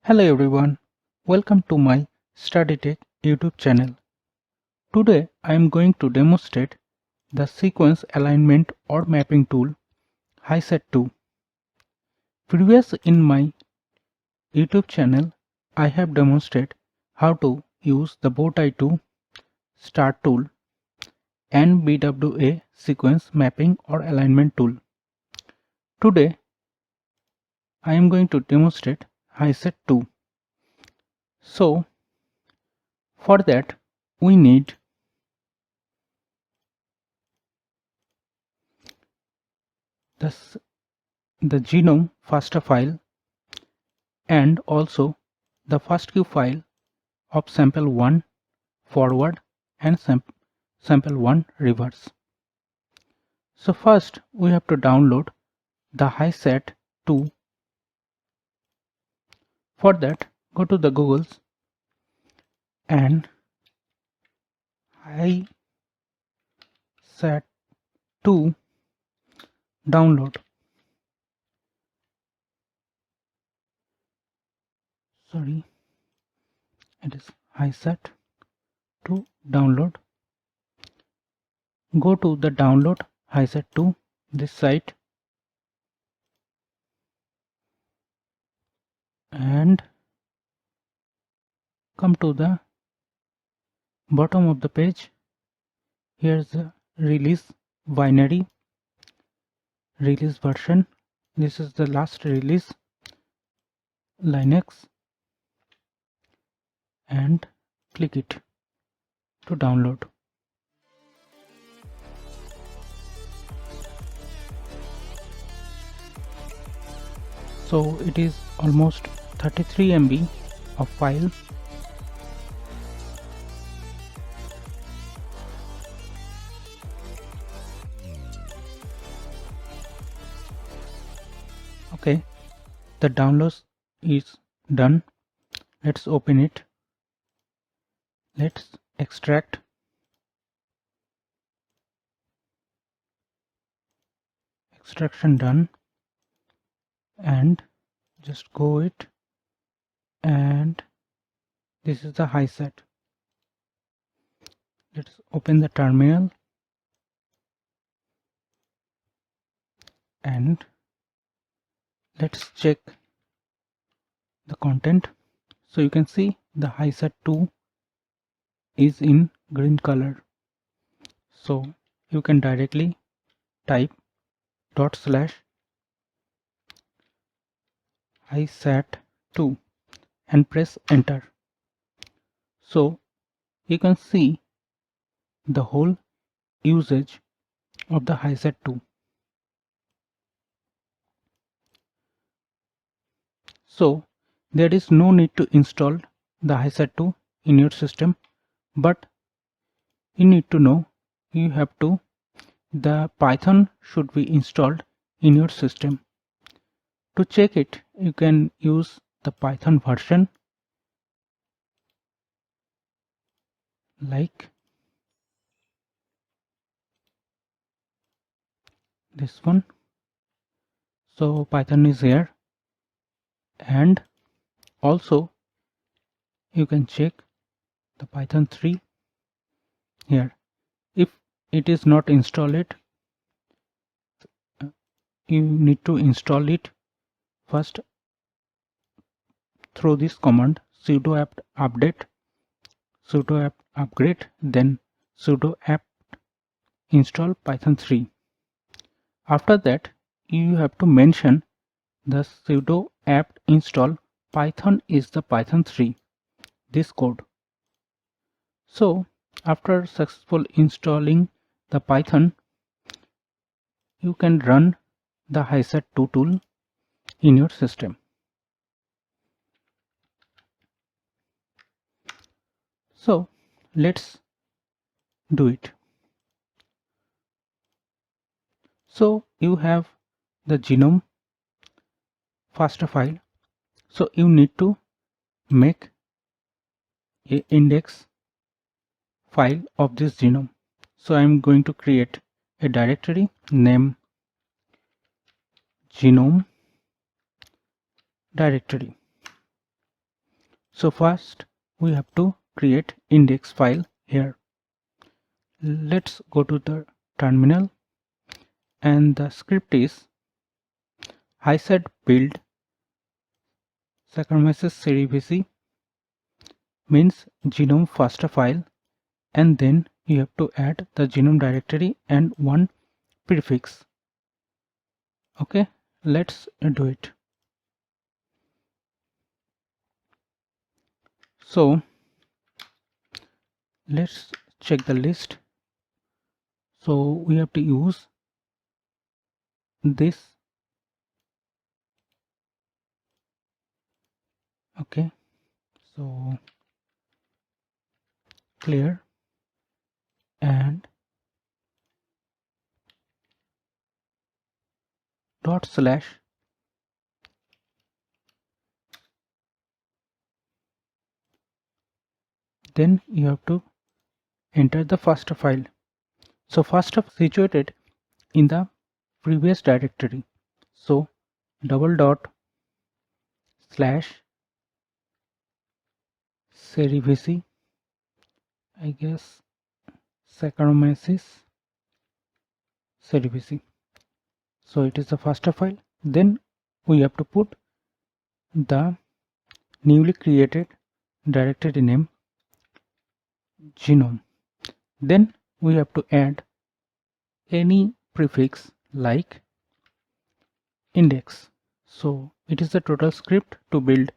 Hello everyone, welcome to my StudyTech YouTube channel. Today I am going to demonstrate the sequence alignment or mapping tool Hisat2. Previous in my YouTube channel I have demonstrated how to use the bowtie to start tool and BWA sequence mapping or alignment tool. Today I am going to demonstrate Hisat2. So for that we need the genome FASTA file and also the FASTQ file of sample 1 forward and sample 1 reverse. So first we have to download the Hisat2. For that go to the Google's and Hisat2 download. Sorry, it is Hisat2 download. Go to the download Hisat2 this site and come to the bottom of the page. Here's the release binary release version. This is the last release Linux and click it to download. So it is almost 33 MB of file. Okay, the download is done. Let's open it. Let's extract. Extraction done, and just go it, and this is the Hisat. Let's open the terminal and let's check the content. So you can see the Hisat2 is in green color. So you can directly type /Hisat2 and press enter. So you can see the whole usage of the Hisat2. So there is no need to install the Hisat2 in your system, but you need to know the Python should be installed in your system. To check it, you can use the Python version like this one. So Python is here, and also you can check the Python 3 here. If it is not installed, you need to install it first through this command sudo apt update, sudo apt upgrade, then sudo apt install Python 3. After that you have to mention the sudo apt install Python is the Python 3, this code. So after successful installing the Python, you can run the Hisat2 tool in your system. So let's do it. So you have the genome FASTA file. So you need to make a index file of this genome. So I am going to create a directory name genome directory. So first we have to create index file here. Let's go to the terminal, and the script is Hisat build Saccharomyces cerevisiae, means genome first file, and then you have to add the genome directory and one prefix. Okay, let's do it. So let's check the list. So we have to use this. Okay, so clear and dot slash, then you have to enter the first file. So first situated in the previous directory. So double dot slash cerevisiae, I guess Saccharomyces cerevisiae. So it is the first file. Then we have to put the newly created directory name genome. Then we have to add any prefix like index. So it is the total script to build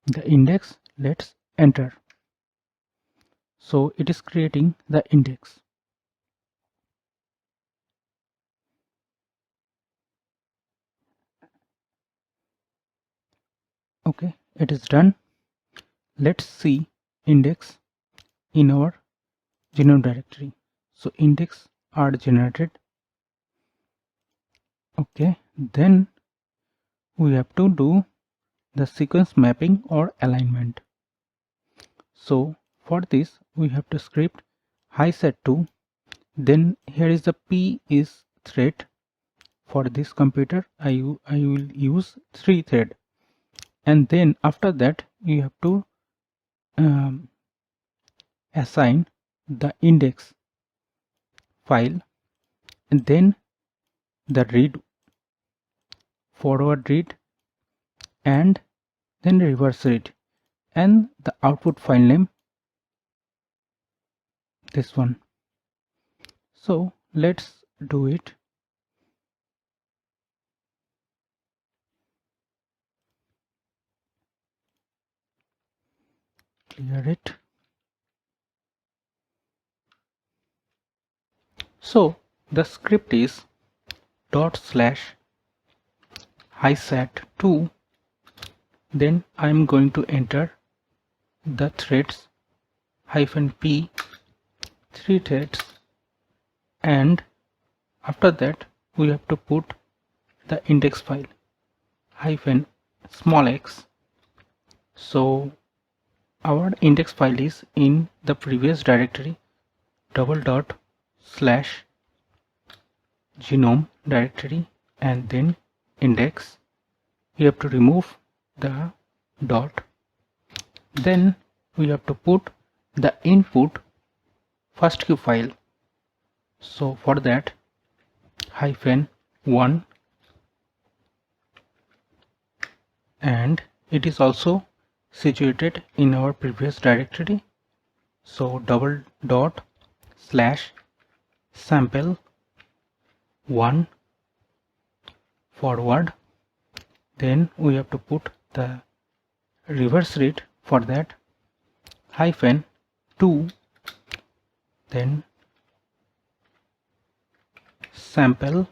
the index. Let's enter. So it is creating the index. Okay, it is done. Let's see index in our genome directory. So index are generated. Okay, then we have to do the sequence mapping or alignment. So for this we have to script Hisat2. Then here is the P is thread. For this computer I will use 3 thread, and then after that you have to assign the index file, and then the read, forward read, and then reverse read, and the output file name, this one. So let's do it. Clear it. So the script is dot slash hisat2. Then I'm going to enter the threads -p, 3 threads, and after that we have to put the index file -x. So our index file is in the previous directory, double dot slash genome directory, and then index. We have to remove the dot. Then we have to put the input first q file. So for that -1, and it is also situated in our previous directory. So double dot slash sample 1 forward. Then we have to put the reverse read. For that -2, then sample,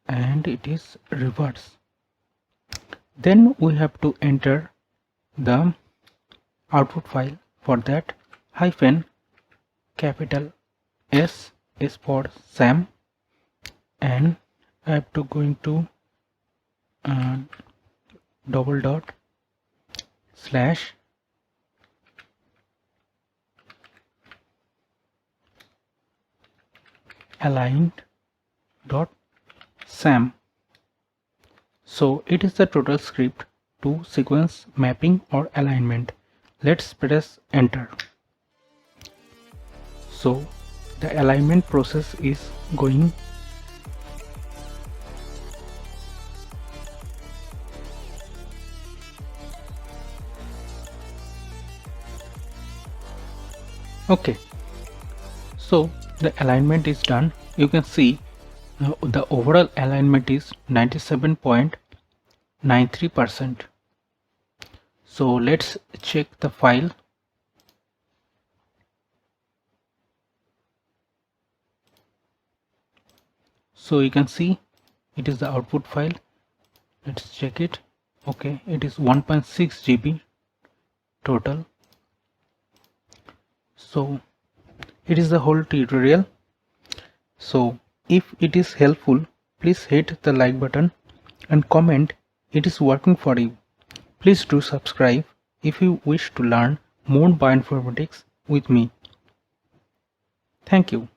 and it is reverse. Then we have to enter the output file. For that capital S is for SAM, and I have to going to double dot slash aligned.sam. So it is the total script to sequence mapping or alignment. Let's press enter. So the alignment process is going. Okay, so the alignment is done. You can see the overall alignment is 97.93%. So let's check the file. So you can see it is the output file. Let's check it. Okay, it is 1.6 GB total. So it is the whole tutorial. So if it is helpful, please hit the like button and comment it is working for you. Please do subscribe if you wish to learn more bioinformatics with me. Thank you.